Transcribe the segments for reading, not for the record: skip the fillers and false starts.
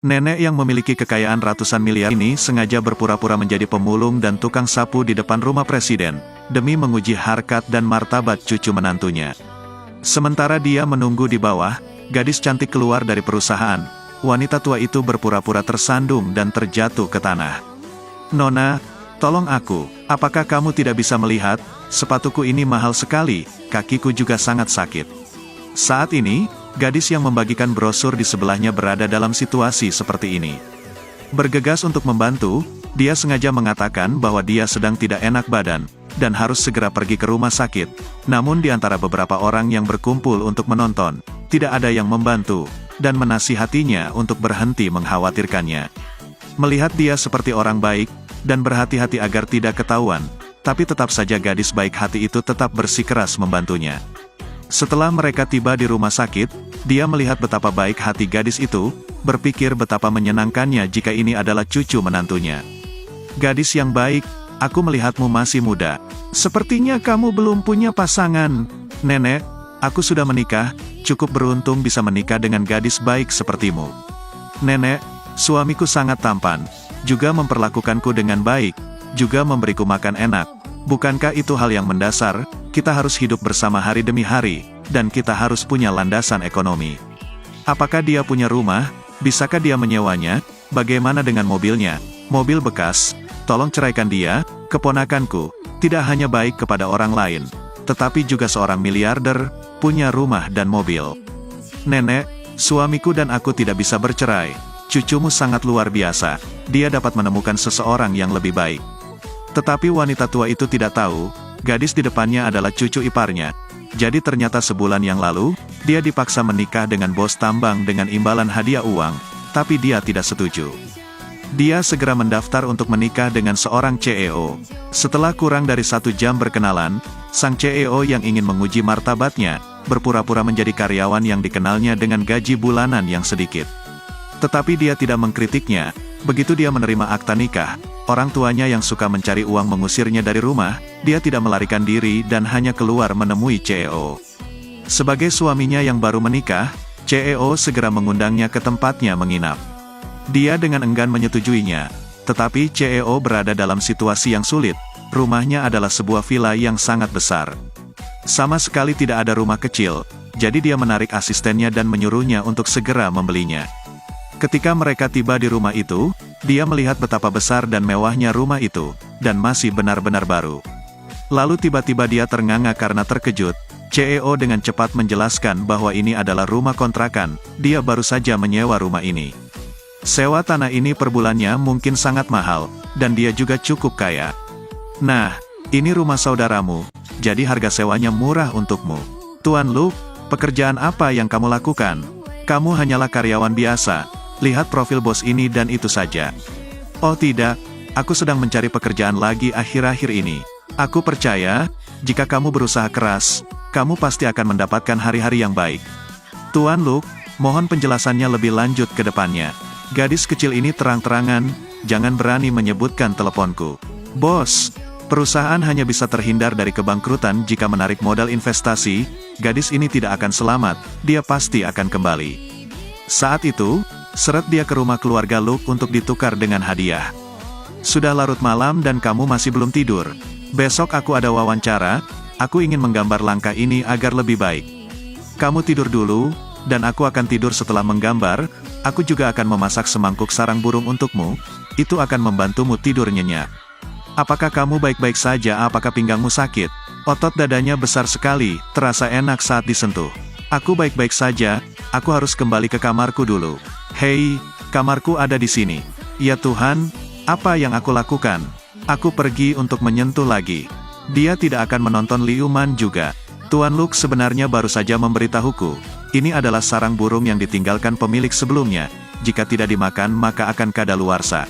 Nenek yang memiliki kekayaan ratusan miliar ini sengaja berpura-pura menjadi pemulung dan tukang sapu di depan rumah presiden, demi menguji harkat dan martabat cucu menantunya. Sementara dia menunggu di bawah, gadis cantik keluar dari perusahaan. Wanita tua itu berpura-pura tersandung dan terjatuh ke tanah. "Nona, tolong aku, apakah kamu tidak bisa melihat? Sepatuku ini mahal sekali, kakiku juga sangat sakit." Saat ini, gadis yang membagikan brosur di sebelahnya berada dalam situasi seperti ini. Bergegas untuk membantu, dia sengaja mengatakan bahwa dia sedang tidak enak badan, dan harus segera pergi ke rumah sakit. Namun di antara beberapa orang yang berkumpul untuk menonton, tidak ada yang membantu, dan menasihatinya untuk berhenti mengkhawatirkannya. Melihat dia seperti orang baik, dan berhati-hati agar tidak ketahuan, tapi tetap saja gadis baik hati itu tetap bersikeras membantunya. Setelah mereka tiba di rumah sakit, dia melihat betapa baik hati gadis itu, berpikir betapa menyenangkannya jika ini adalah cucu menantunya. "Gadis yang baik, aku melihatmu masih muda. Sepertinya kamu belum punya pasangan." "Nenek, aku sudah menikah, cukup beruntung bisa menikah dengan gadis baik sepertimu." "Nenek, suamiku sangat tampan, juga memperlakukanku dengan baik, juga memberiku makan enak. Bukankah itu hal yang mendasar? Kita harus hidup bersama hari demi hari, dan kita harus punya landasan ekonomi. Apakah dia punya rumah? Bisakah dia menyewanya? Bagaimana dengan mobilnya? Mobil bekas? Tolong ceraikan dia, keponakanku, tidak hanya baik kepada orang lain, tetapi juga seorang miliarder, punya rumah dan mobil." "Nenek, suamiku dan aku tidak bisa bercerai. Cucumu sangat luar biasa, dia dapat menemukan seseorang yang lebih baik." Tetapi wanita tua itu tidak tahu, gadis di depannya adalah cucu iparnya. Jadi ternyata sebulan yang lalu, dia dipaksa menikah dengan bos tambang dengan imbalan hadiah uang, tapi dia tidak setuju. Dia segera mendaftar untuk menikah dengan seorang CEO. Setelah kurang dari 1 jam berkenalan, sang CEO yang ingin menguji martabatnya, berpura-pura menjadi karyawan yang dikenalnya dengan gaji bulanan yang sedikit. Tetapi dia tidak mengkritiknya. Begitu dia menerima akta nikah, orang tuanya yang suka mencari uang mengusirnya dari rumah, dia tidak melarikan diri dan hanya keluar menemui CEO. Sebagai suaminya yang baru menikah, CEO segera mengundangnya ke tempatnya menginap. Dia dengan enggan menyetujuinya, tetapi CEO berada dalam situasi yang sulit. Rumahnya adalah sebuah villa yang sangat besar. Sama sekali tidak ada rumah kecil, jadi dia menarik asistennya dan menyuruhnya untuk segera membelinya. Ketika mereka tiba di rumah itu, dia melihat betapa besar dan mewahnya rumah itu, dan masih benar-benar baru. Lalu tiba-tiba dia ternganga karena terkejut. CEO dengan cepat menjelaskan bahwa ini adalah rumah kontrakan, dia baru saja menyewa rumah ini. Sewa tanah ini per bulannya mungkin sangat mahal, dan dia juga cukup kaya. "Nah, ini rumah saudaramu, jadi harga sewanya murah untukmu. Tuan Luke, pekerjaan apa yang kamu lakukan? Kamu hanyalah karyawan biasa. Lihat profil bos ini dan itu saja." "Oh tidak, aku sedang mencari pekerjaan lagi akhir-akhir ini. Aku percaya, jika kamu berusaha keras, kamu pasti akan mendapatkan hari-hari yang baik." "Tuan Luke, mohon penjelasannya lebih lanjut ke depannya." Gadis kecil ini terang-terangan, "Jangan berani menyebutkan teleponku. Bos, perusahaan hanya bisa terhindar dari kebangkrutan jika menarik modal investasi. Gadis ini tidak akan selamat, dia pasti akan kembali." Saat itu, seret dia ke rumah keluarga Luke untuk ditukar dengan hadiah. "Sudah larut malam dan kamu masih belum tidur. Besok aku ada wawancara, aku ingin menggambar langkah ini agar lebih baik. Kamu tidur dulu, dan aku akan tidur setelah menggambar. Aku juga akan memasak semangkuk sarang burung untukmu, itu akan membantumu tidur nyenyak. Apakah kamu baik-baik saja? Apakah pinggangmu sakit? Otot dadanya besar sekali, terasa enak saat disentuh." "Aku baik-baik saja, aku harus kembali ke kamarku dulu." "Hei, kamarku ada di sini." "Ya Tuhan, apa yang aku lakukan? Aku pergi untuk menyentuh lagi." Dia tidak akan menonton Liu Man juga. "Tuan Luke sebenarnya baru saja memberitahuku. Ini adalah sarang burung yang ditinggalkan pemilik sebelumnya. Jika tidak dimakan maka akan kadaluarsa.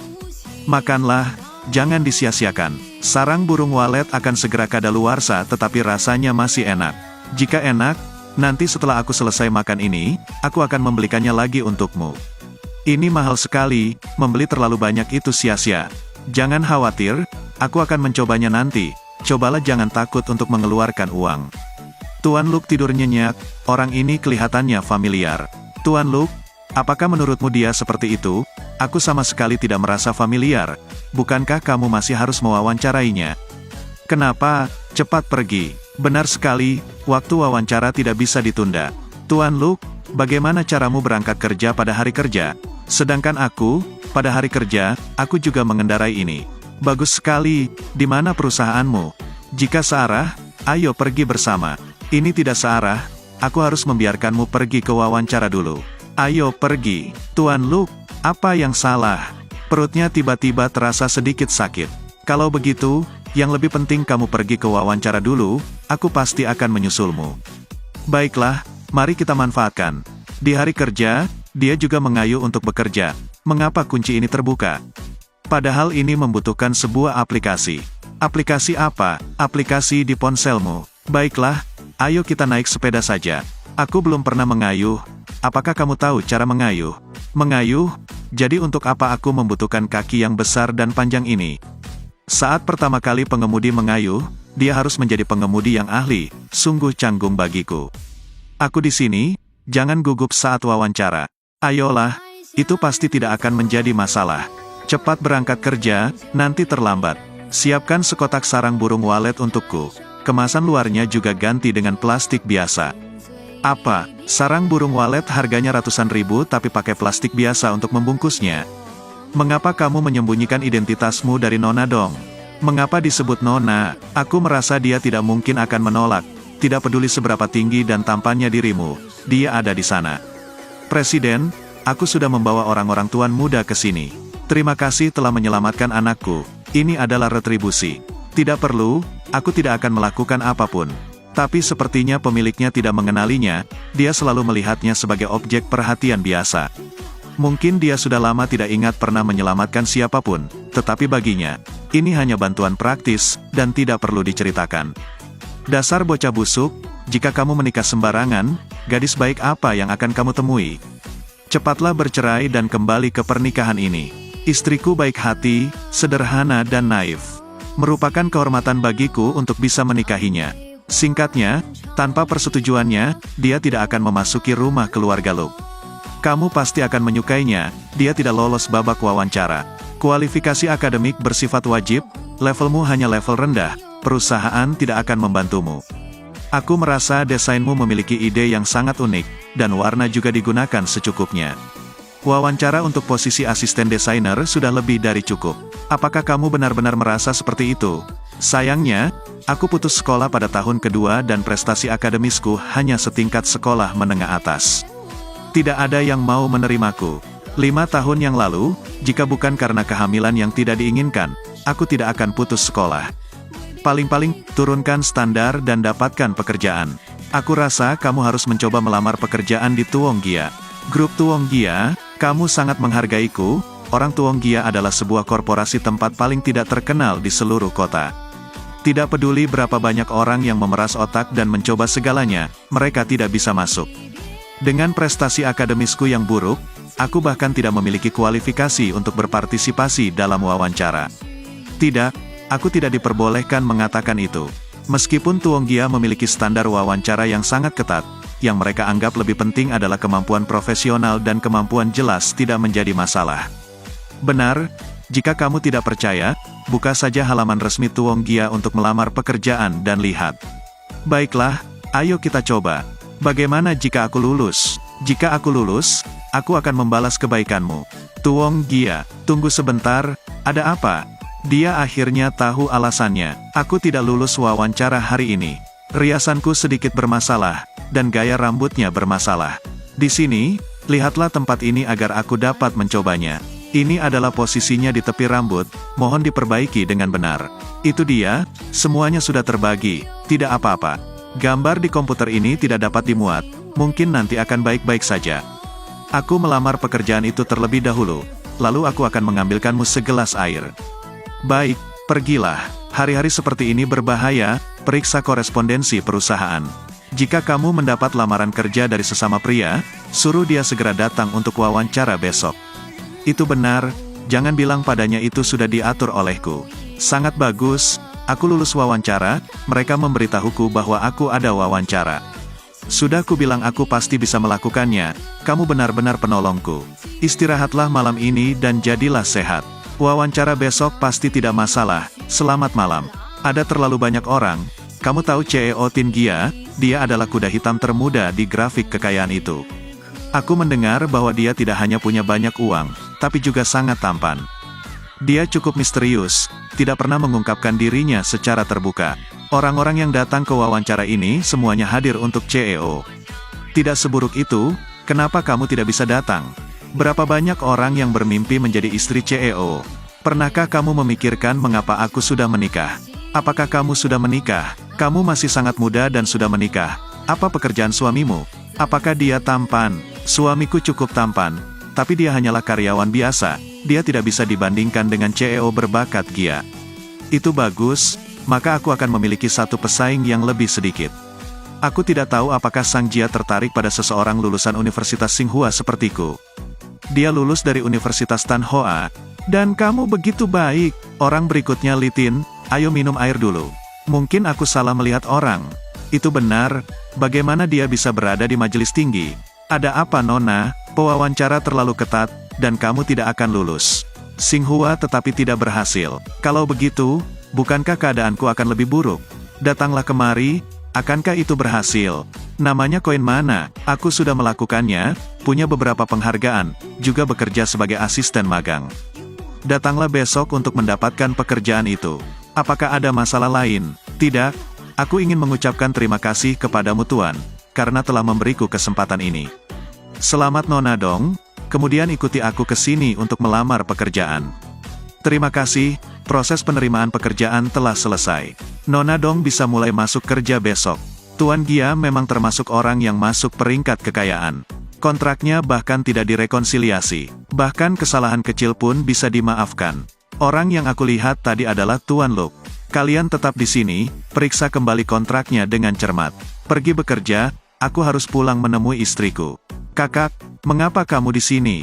Makanlah, jangan disia-siakan. Sarang burung walet akan segera kadaluarsa tetapi rasanya masih enak. Jika enak, nanti setelah aku selesai makan ini, aku akan membelikannya lagi untukmu. Ini mahal sekali, membeli terlalu banyak itu sia-sia. Jangan khawatir, aku akan mencobanya nanti. Cobalah jangan takut untuk mengeluarkan uang." Tuan Luke tidur nyenyak, orang ini kelihatannya familiar. "Tuan Luke, Apakah menurutmu dia seperti itu? Aku sama sekali tidak merasa familiar. Bukankah kamu masih harus mewawancarainya? Kenapa? Cepat pergi. Benar sekali, waktu wawancara tidak bisa ditunda. Tuan Luke, bagaimana caramu berangkat kerja pada hari kerja? Sedangkan aku, pada hari kerja, aku juga mengendarai ini. Bagus sekali, di mana perusahaanmu? Jika searah, ayo pergi bersama. Ini tidak searah, aku harus membiarkanmu pergi ke wawancara dulu. Ayo pergi. Tuan Luke, apa yang salah? Perutnya tiba-tiba terasa sedikit sakit. Kalau begitu, yang lebih penting kamu pergi ke wawancara dulu, aku pasti akan menyusulmu. Baiklah, mari kita manfaatkan. Di hari kerja, dia juga mengayuh untuk bekerja. Mengapa kunci ini terbuka? Padahal ini membutuhkan sebuah aplikasi. Aplikasi apa? Aplikasi di ponselmu. Baiklah, ayo kita naik sepeda saja. Aku belum pernah mengayuh. Apakah kamu tahu cara mengayuh? Mengayuh? Jadi untuk apa aku membutuhkan kaki yang besar dan panjang ini? Saat pertama kali pengemudi mengayuh, dia harus menjadi pengemudi yang ahli. Sungguh canggung bagiku. Aku di sini, jangan gugup saat wawancara. Ayolah, itu pasti tidak akan menjadi masalah. Cepat berangkat kerja, nanti terlambat. Siapkan sekotak sarang burung walet untukku. Kemasan luarnya juga ganti dengan plastik biasa. Apa? Sarang burung walet harganya ratusan ribu tapi pakai plastik biasa untuk membungkusnya. Mengapa kamu menyembunyikan identitasmu dari Nona dong? Mengapa disebut Nona? Aku merasa dia tidak mungkin akan menolak. Tidak peduli seberapa tinggi dan tampannya dirimu, dia ada di sana. Presiden, aku sudah membawa orang-orang tuan muda ke sini. Terima kasih telah menyelamatkan anakku. Ini adalah retribusi. Tidak perlu, aku tidak akan melakukan apapun. Tapi sepertinya pemiliknya tidak mengenalinya, dia selalu melihatnya sebagai objek perhatian biasa. Mungkin dia sudah lama tidak ingat pernah menyelamatkan siapapun, tetapi baginya, ini hanya bantuan praktis, dan tidak perlu diceritakan. Dasar bocah busuk, jika kamu menikah sembarangan, gadis baik apa yang akan kamu temui? Cepatlah bercerai dan kembali ke pernikahan ini. Istriku baik hati, sederhana dan naif. Merupakan kehormatan bagiku untuk bisa menikahinya. Singkatnya, tanpa persetujuannya, dia tidak akan memasuki rumah keluarga Luke. Kamu pasti akan menyukainya, dia tidak lolos babak wawancara. Kualifikasi akademik bersifat wajib, levelmu hanya level rendah, perusahaan tidak akan membantumu. Aku merasa desainmu memiliki ide yang sangat unik, dan warna juga digunakan secukupnya. Wawancara untuk posisi asisten desainer sudah lebih dari cukup. Apakah kamu benar-benar merasa seperti itu? Sayangnya, aku putus sekolah pada tahun kedua dan prestasi akademisku hanya setingkat sekolah menengah atas. Tidak ada yang mau menerimaku. 5 tahun yang lalu, jika bukan karena kehamilan yang tidak diinginkan, aku tidak akan putus sekolah. Paling-paling, turunkan standar dan dapatkan pekerjaan. Aku rasa kamu harus mencoba melamar pekerjaan di Tuong Gia. Grup Tuong Gia, kamu sangat menghargaiku. Orang Tuong Gia adalah sebuah korporasi tempat paling tidak terkenal di seluruh kota. Tidak peduli berapa banyak orang yang memeras otak dan mencoba segalanya, mereka tidak bisa masuk. Dengan prestasi akademisku yang buruk, aku bahkan tidak memiliki kualifikasi untuk berpartisipasi dalam wawancara. Tidak, aku tidak diperbolehkan mengatakan itu. Meskipun Tuong Gia memiliki standar wawancara yang sangat ketat, yang mereka anggap lebih penting adalah kemampuan profesional dan kemampuan jelas tidak menjadi masalah. Benar, jika kamu tidak percaya, buka saja halaman resmi Tuong Gia untuk melamar pekerjaan dan lihat. Baiklah, ayo kita coba. Bagaimana jika aku lulus? Jika aku lulus, aku akan membalas kebaikanmu. Tuong Gia, tunggu sebentar, ada apa? Dia akhirnya tahu alasannya. Aku tidak lulus wawancara hari ini. Riasanku sedikit bermasalah, dan gaya rambutnya bermasalah. Di sini, lihatlah tempat ini agar aku dapat mencobanya. Ini adalah posisinya di tepi rambut, mohon diperbaiki dengan benar. Itu dia, semuanya sudah terbagi, tidak apa-apa. Gambar di komputer ini tidak dapat dimuat, mungkin nanti akan baik-baik saja. Aku melamar pekerjaan itu terlebih dahulu, lalu aku akan mengambilkanmu segelas air. Baik, pergilah. Hari-hari seperti ini berbahaya, periksa korespondensi perusahaan. Jika kamu mendapat lamaran kerja dari sesama pria, suruh dia segera datang untuk wawancara besok. Itu benar, jangan bilang padanya itu sudah diatur olehku. Sangat bagus, aku lulus wawancara, mereka memberitahuku bahwa aku ada wawancara. Sudah kubilang aku pasti bisa melakukannya, kamu benar-benar penolongku. Istirahatlah malam ini dan jadilah sehat. Wawancara besok pasti tidak masalah, selamat malam. Ada terlalu banyak orang, kamu tahu CEO Tin Gia, dia adalah kuda hitam termuda di grafik kekayaan itu. Aku mendengar bahwa dia tidak hanya punya banyak uang, tapi juga sangat tampan. Dia cukup misterius, tidak pernah mengungkapkan dirinya secara terbuka. Orang-orang yang datang ke wawancara ini semuanya hadir untuk CEO. Tidak seburuk itu, kenapa kamu tidak bisa datang? Berapa banyak orang yang bermimpi menjadi istri CEO? Pernahkah kamu memikirkan mengapa aku sudah menikah? Apakah kamu sudah menikah? Kamu masih sangat muda dan sudah menikah. Apa pekerjaan suamimu? Apakah dia tampan? Suamiku cukup tampan, tapi dia hanyalah karyawan biasa. Dia tidak bisa dibandingkan dengan CEO berbakat Gia. Itu bagus, maka aku akan memiliki satu pesaing yang lebih sedikit. Aku tidak tahu apakah Sang Jia tertarik pada seseorang lulusan Universitas Tsinghua sepertiku. Dia lulus dari Universitas Tan Hoa. Dan kamu begitu baik. Orang berikutnya Li Tin, ayo minum air dulu. Mungkin aku salah melihat orang. Itu benar, bagaimana dia bisa berada di majelis tinggi? Ada apa Nona? Pewawancara terlalu ketat, dan kamu tidak akan lulus. Tsinghua tetapi tidak berhasil. Kalau begitu, bukankah keadaanku akan lebih buruk? Datanglah kemari, akankah itu berhasil? Namanya koin mana? Aku sudah melakukannya, punya beberapa penghargaan, juga bekerja sebagai asisten magang. Datanglah besok untuk mendapatkan pekerjaan itu. Apakah ada masalah lain? Tidak, aku ingin mengucapkan terima kasih kepadamu Tuan, karena telah memberiku kesempatan ini. Selamat Nona Dong, kemudian ikuti aku ke sini untuk melamar pekerjaan. Terima kasih, proses penerimaan pekerjaan telah selesai. Nona Dong bisa mulai masuk kerja besok. Tuan Gia memang termasuk orang yang masuk peringkat kekayaan. Kontraknya bahkan tidak direkonsiliasi. Bahkan kesalahan kecil pun bisa dimaafkan. Orang yang aku lihat tadi adalah Tuan Luke. Kalian tetap di sini, periksa kembali kontraknya dengan cermat. Pergi bekerja, aku harus pulang menemui istriku. Kakak, mengapa kamu di sini?